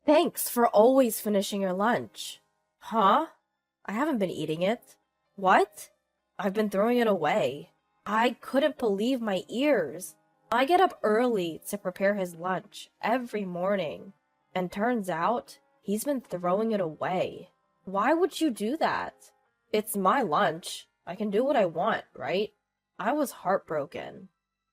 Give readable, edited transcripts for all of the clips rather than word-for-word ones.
Thanks for always finishing your lunch. Huh? I haven't been eating it. What? I've been throwing it away. I couldn't believe my ears. I get up early to prepare his lunch every morning, and turns out he's been throwing it away. Why would you do that? It's my lunch. I can do what I want, right? I was heartbroken.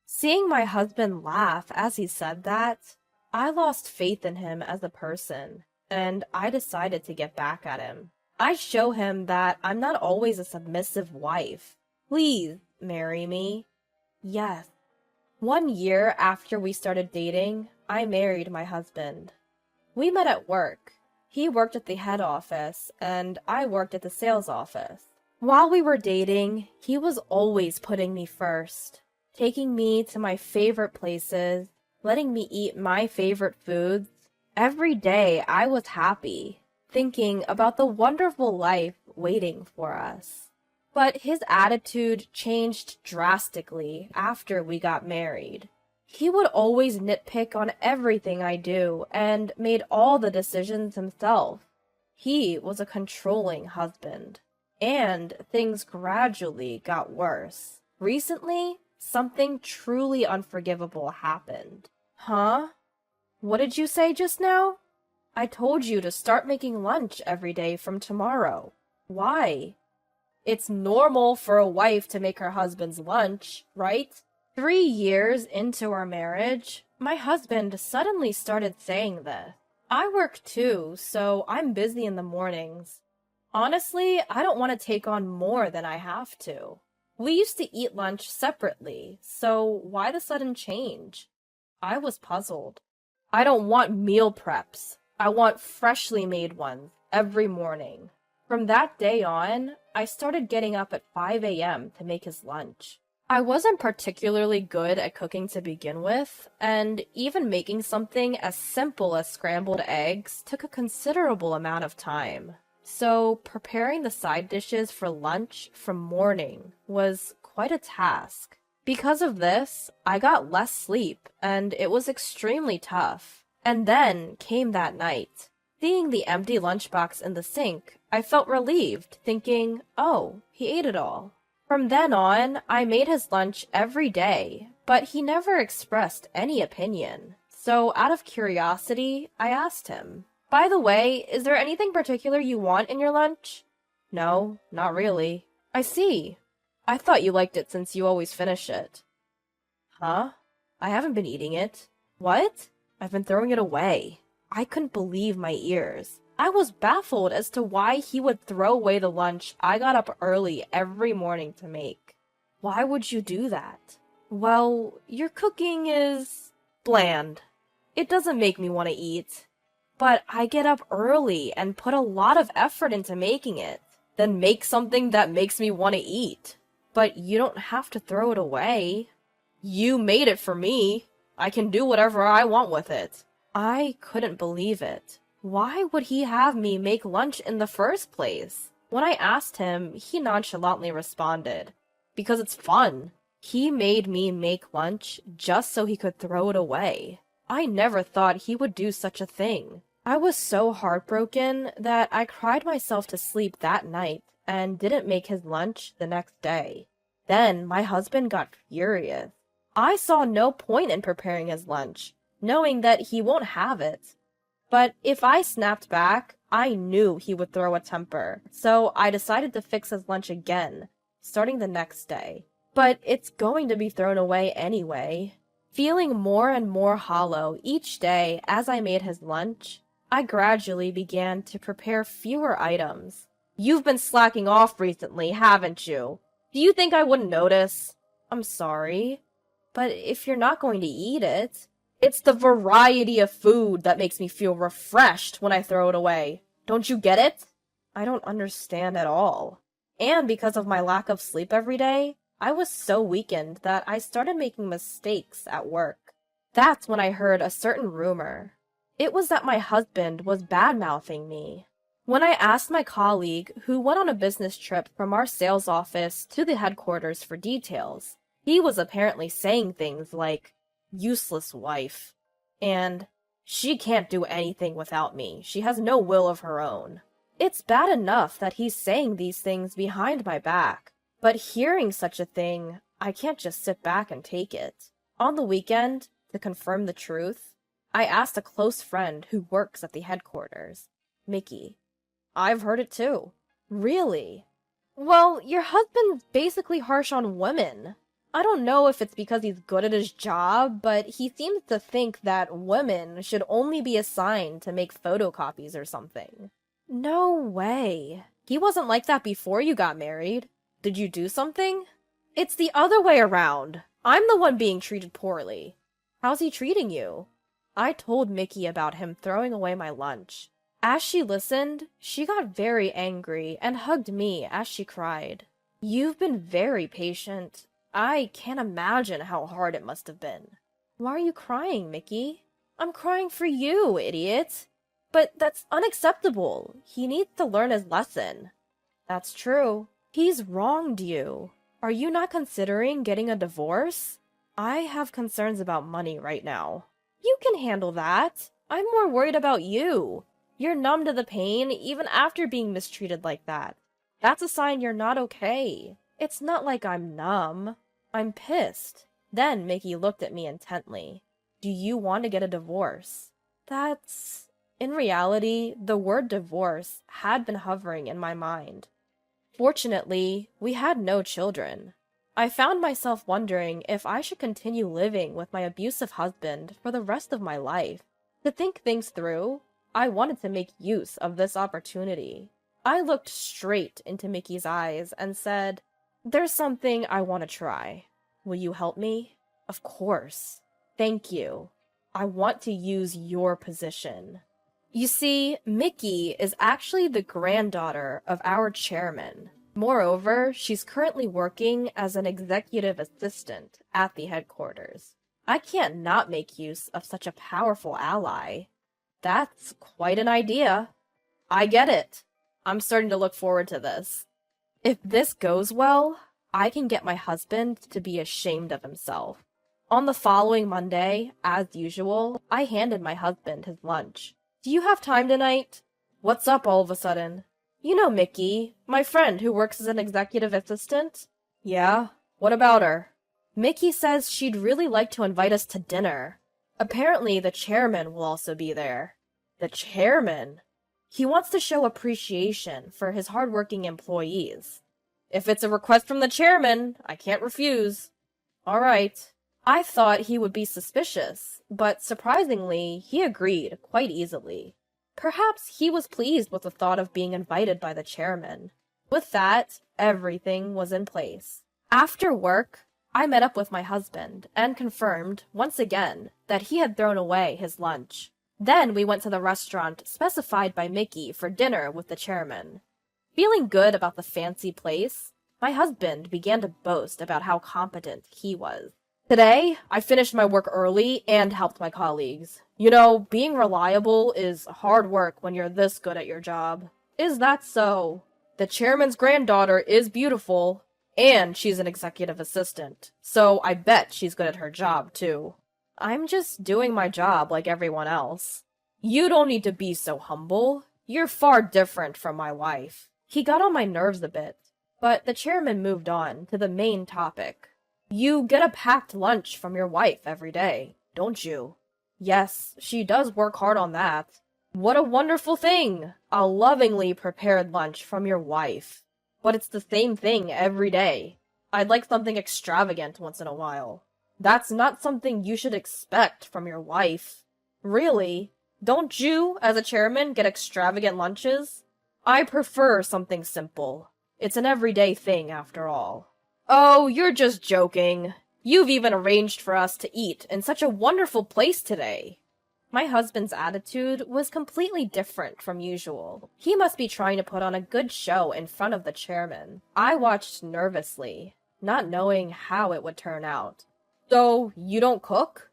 Seeing my husband laugh as he said that, I lost faith in him as a person, and I decided to get back at him. I show him that I'm not always a submissive wife. Please marry me. Yes. 1 year after we started dating, I married my husband. We met at work. He worked at the head office, and I worked at the sales office. While we were dating, he was always putting me first, taking me to my favorite places, letting me eat my favorite foods. Every day I was happy, thinking about the wonderful life waiting for us. But his attitude changed drastically after we got married. He would always nitpick on everything I do and made all the decisions himself. He was a controlling husband. And things gradually got worse. Recently, something truly unforgivable happened. Huh? What did you say just now? I told you to start making lunch every day from tomorrow. Why? It's normal for a wife to make her husband's lunch, right? 3 years into our marriage, my husband suddenly started saying this. I work too, so I'm busy in the mornings. Honestly, I don't want to take on more than I have to. We used to eat lunch separately, so why the sudden change? I was puzzled. I don't want meal preps. I want freshly made ones every morning. From that day on, I started getting up at 5 a.m. to make his lunch. I wasn't particularly good at cooking to begin with, and even making something as simple as scrambled eggs took a considerable amount of time. So, preparing the side dishes for lunch from morning was quite a task. Because of this, I got less sleep, and it was extremely tough. And then came that night. Seeing the empty lunchbox in the sink, I felt relieved, thinking, oh, he ate it all. From then on, I made his lunch every day, but he never expressed any opinion. So, out of curiosity, I asked him, by the way, is there anything particular you want in your lunch? No, not really. I see. I thought you liked it since you always finish it. Huh? I haven't been eating it. What? I've been throwing it away. I couldn't believe my ears. I was baffled as to why he would throw away the lunch I got up early every morning to make. Why would you do that? Well, your cooking is bland. It doesn't make me want to eat. But I get up early and put a lot of effort into making it, then make something that makes me want to eat. But you don't have to throw it away. You made it for me. I can do whatever I want with it. I couldn't believe it. Why would he have me make lunch in the first place? When I asked him, he nonchalantly responded, because it's fun. He made me make lunch just so he could throw it away. I never thought he would do such a thing. I was so heartbroken that I cried myself to sleep that night and didn't make his lunch the next day. Then my husband got furious. I saw no point in preparing his lunch, knowing that he won't have it. But if I snapped back, I knew he would throw a temper, so I decided to fix his lunch again, starting the next day. But it's going to be thrown away anyway. Feeling more and more hollow each day as I made his lunch, I gradually began to prepare fewer items. You've been slacking off recently, haven't you? Do you think I wouldn't notice? I'm sorry, but if you're not going to eat it, it's the variety of food that makes me feel refreshed when I throw it away. Don't you get it? I don't understand at all. And because of my lack of sleep every day, I was so weakened that I started making mistakes at work. That's when I heard a certain rumor. It was that my husband was bad-mouthing me. When I asked my colleague, who went on a business trip from our sales office to the headquarters for details, he was apparently saying things like, useless wife, and She can't do anything without me. She has no will of her own. It's bad enough that he's saying these things behind my back, but hearing such a thing, I can't just sit back and take it. On the weekend, to confirm the truth, I asked a close friend who works at the headquarters, Mickey. I've heard it too. Really? Well, your husband's basically harsh on women. I don't know if it's because he's good at his job, but he seems to think that women should only be assigned to make photocopies or something. No way. He wasn't like that before you got married. Did you do something? It's the other way around. I'm the one being treated poorly. How's he treating you? I told Mickey about him throwing away my lunch. As she listened, she got very angry and hugged me as she cried. You've been very patient. I can't imagine how hard it must have been. Why are you crying, Mickey? I'm crying for you, idiot. But that's unacceptable. He needs to learn his lesson. That's true. He's wronged you. Are you not considering getting a divorce? I have concerns about money right now. You can handle that. I'm more worried about you. You're numb to the pain even after being mistreated like that. That's a sign you're not okay. It's not like I'm numb. I'm pissed. Then Mickey looked at me intently. Do you want to get a divorce? That's... In reality, the word divorce had been hovering in my mind. Fortunately, we had no children. I found myself wondering if I should continue living with my abusive husband for the rest of my life. To think things through, I wanted to make use of this opportunity. I looked straight into Mickey's eyes and said, "There's something I want to try. Will you help me?" "Of course. Thank you. I want to use your position." You see, Mickey is actually the granddaughter of our chairman. Moreover, she's currently working as an executive assistant at the headquarters. I can't not make use of such a powerful ally. That's quite an idea. I get it. I'm starting to look forward to this. If this goes well, I can get my husband to be ashamed of himself. On the following Monday, as usual, I handed my husband his lunch. Do you have time tonight? What's up all of a sudden? You know Mickey, my friend who works as an executive assistant? Yeah? What about her? Mickey says she'd really like to invite us to dinner. Apparently the chairman will also be there. The chairman? He wants to show appreciation for his hardworking employees. If it's a request from the chairman, I can't refuse. All right. I thought he would be suspicious, but surprisingly, he agreed quite easily. Perhaps he was pleased with the thought of being invited by the chairman. With that, everything was in place. After work, I met up with my husband and confirmed, once again, that he had thrown away his lunch. Then we went to the restaurant specified by Mickey for dinner with the chairman. Feeling good about the fancy place, my husband began to boast about how competent he was. Today, I finished my work early and helped my colleagues. You know, being reliable is hard work when you're this good at your job. Is that so? The chairman's granddaughter is beautiful, and she's an executive assistant, so I bet she's good at her job, too. I'm just doing my job like everyone else. You don't need to be so humble. You're far different from my wife. He got on my nerves a bit, but the chairman moved on to the main topic. You get a packed lunch from your wife every day, don't you? Yes, she does work hard on that. What a wonderful thing! A lovingly prepared lunch from your wife. But it's the same thing every day. I'd like something extravagant once in a while. That's not something you should expect from your wife. Really? Don't you, as a chairman, get extravagant lunches? I prefer something simple. It's an everyday thing, after all. Oh, you're just joking. You've even arranged for us to eat in such a wonderful place today. My husband's attitude was completely different from usual. He must be trying to put on a good show in front of the chairman. I watched nervously, not knowing how it would turn out. So, you don't cook?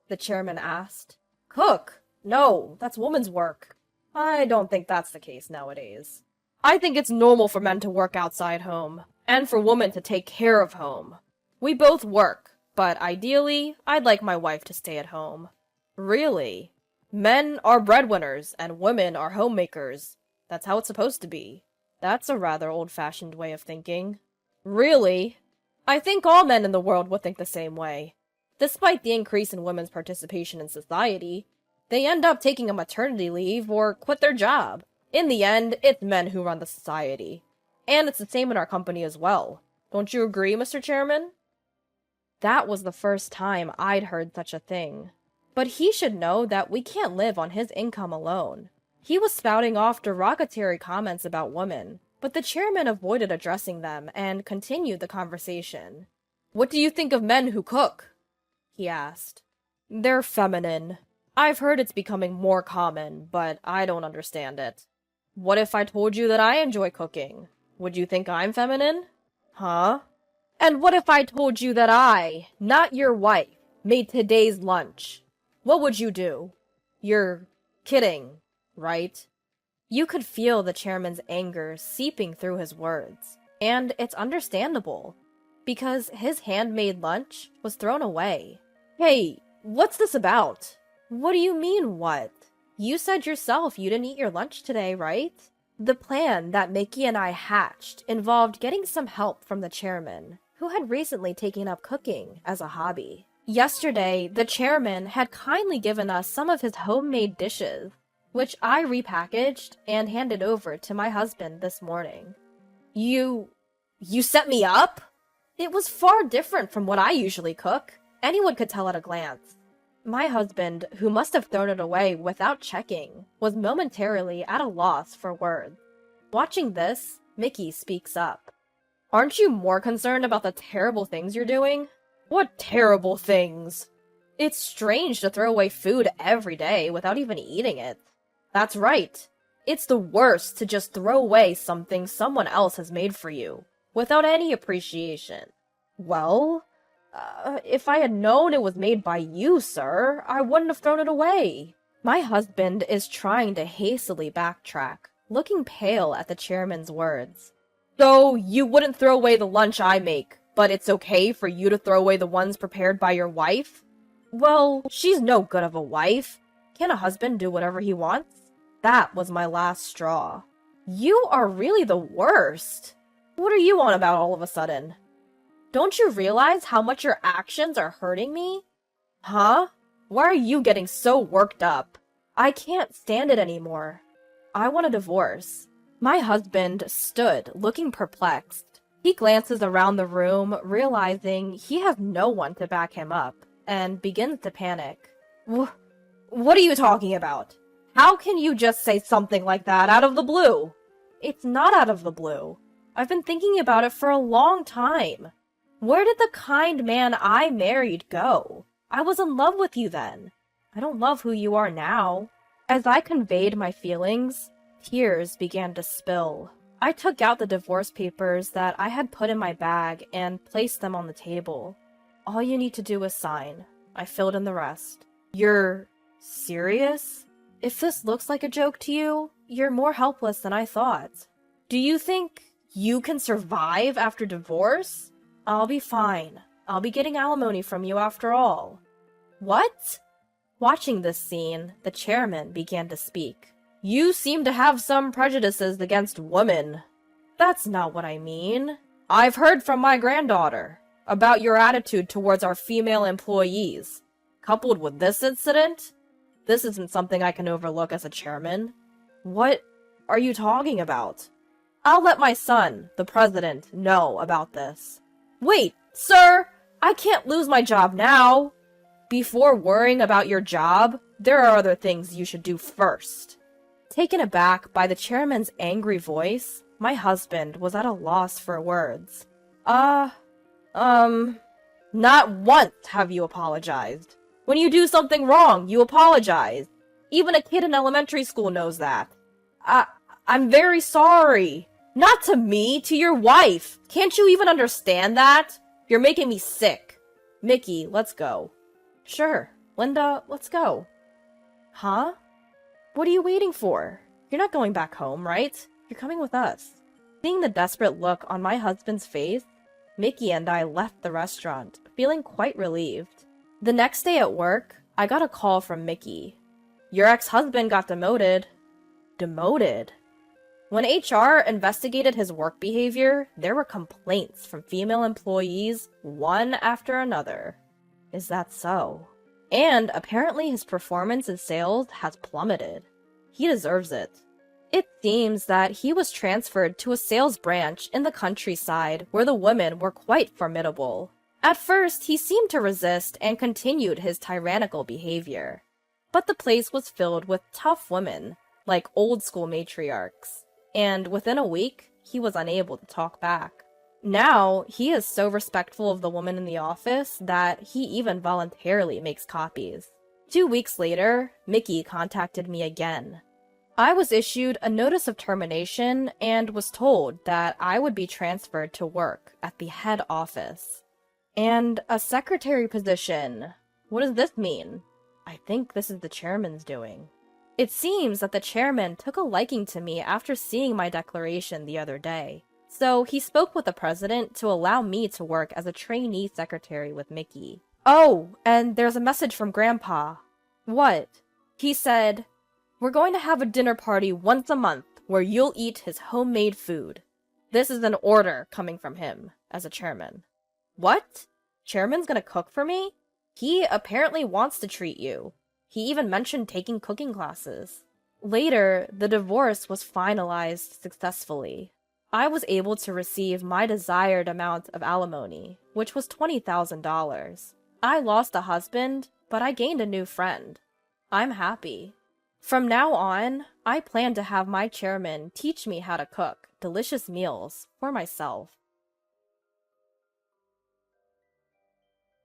The chairman asked. Cook? No, that's woman's work. I don't think that's the case nowadays. I think it's normal for men to work outside home, and for women to take care of home. We both work, but ideally, I'd like my wife to stay at home. Really? Men are breadwinners and women are homemakers. That's how it's supposed to be. That's a rather old-fashioned way of thinking. Really? I think all men in the world would think the same way. Despite the increase in women's participation in society, they end up taking a maternity leave or quit their job. In the end, it's men who run the society. And it's the same in our company as well. Don't you agree, Mr. Chairman? That was the first time I'd heard such a thing. But he should know that we can't live on his income alone. He was spouting off derogatory comments about women, but the chairman avoided addressing them and continued the conversation. "What do you think of men who cook?" he asked. "They're feminine. I've heard it's becoming more common, but I don't understand it. What if I told you that I enjoy cooking? Would you think I'm feminine? Huh? And what if I told you that I, not your wife, made today's lunch? What would you do? You're kidding, right?" You could feel the chairman's anger seeping through his words, and it's understandable, because his handmade lunch was thrown away. "Hey, what's this about?" "What do you mean, what? You said yourself you didn't eat your lunch today, right?" The plan that Mickey and I hatched involved getting some help from the chairman, who had recently taken up cooking as a hobby. Yesterday, the chairman had kindly given us some of his homemade dishes, which I repackaged and handed over to my husband this morning. You set me up?" "It was far different from what I usually cook. Anyone could tell at a glance." My husband, who must have thrown it away without checking, was momentarily at a loss for words. Watching this, Mickey speaks up. "Aren't you more concerned about the terrible things you're doing?" "What terrible things?" "It's strange to throw away food every day without even eating it." "That's right. It's the worst to just throw away something someone else has made for you, without any appreciation." "Well, if I had known it was made by you, sir, I wouldn't have thrown it away." My husband is trying to hastily backtrack, looking pale at the chairman's words. "So you wouldn't throw away the lunch I make, but it's okay for you to throw away the ones prepared by your wife?" "Well, she's no good of a wife. Can a husband do whatever he wants?" That was my last straw. "You are really the worst. What are you on about all of a sudden? Don't you realize how much your actions are hurting me?" "Huh? Why are you getting so worked up?" "I can't stand it anymore. I want a divorce." My husband stood, looking perplexed. He glances around the room, realizing he has no one to back him up, and begins to panic. What are you talking about? How can you just say something like that out of the blue?" "It's not out of the blue. I've been thinking about it for a long time. Where did the kind man I married go? I was in love with you then. I don't love who you are now." As I conveyed my feelings, tears began to spill. I took out the divorce papers that I had put in my bag and placed them on the table. "All you need to do is sign." I filled in the rest. "You're serious? If this looks like a joke to you, you're more helpless than I thought. Do you think you can survive after divorce?" "I'll be fine. I'll be getting alimony from you after all." "What?" Watching this scene, the chairman began to speak. "You seem to have some prejudices against women." "That's not what I mean. I've heard from my granddaughter about your attitude towards our female employees. Coupled with this incident, this isn't something I can overlook as a chairman." "What are you talking about?" "I'll let my son, the president, know about this." "Wait, sir! I can't lose my job now!" "Before worrying about your job, there are other things you should do first." Taken aback by the chairman's angry voice, my husband was at a loss for words. Not once have you apologized. When you do something wrong, you apologize. Even a kid in elementary school knows that." I'm very sorry." "Not to me, to your wife. Can't you even understand that? You're making me sick." "Mickey, let's go." "Sure. Linda, let's go." "Huh? What are you waiting for? You're not going back home, right? You're coming with us." Seeing the desperate look on my husband's face, Mickey and I left the restaurant, feeling quite relieved. The next day at work, I got a call from Mickey. Your ex-husband got demoted. Demoted? When HR investigated his work behavior, there were complaints from female employees, one after another. Is that so? And apparently his performance in sales has plummeted. He deserves it. It seems that he was transferred to a sales branch in the countryside where the women were quite formidable. At first, he seemed to resist and continued his tyrannical behavior. But the place was filled with tough women, like old-school matriarchs, and within a week, he was unable to talk back. Now, he is so respectful of the woman in the office that he even voluntarily makes copies. 2 weeks later, Mickey contacted me again. I was issued a notice of termination and was told that I would be transferred to work at the head office. And a secretary position. What does this mean? I think this is the chairman's doing. It seems that the chairman took a liking to me after seeing my declaration the other day. So he spoke with the president to allow me to work as a trainee secretary with Mickey. Oh, and there's a message from Grandpa. What? He said, "We're going to have a dinner party once a month where you'll eat his homemade food." This is an order coming from him as a chairman. What? Chairman's gonna cook for me? He apparently wants to treat you. He even mentioned taking cooking classes. Later, the divorce was finalized successfully. I was able to receive my desired amount of alimony, which was $20,000. I lost a husband, but I gained a new friend. I'm happy. From now on, I plan to have my chairman teach me how to cook delicious meals for myself.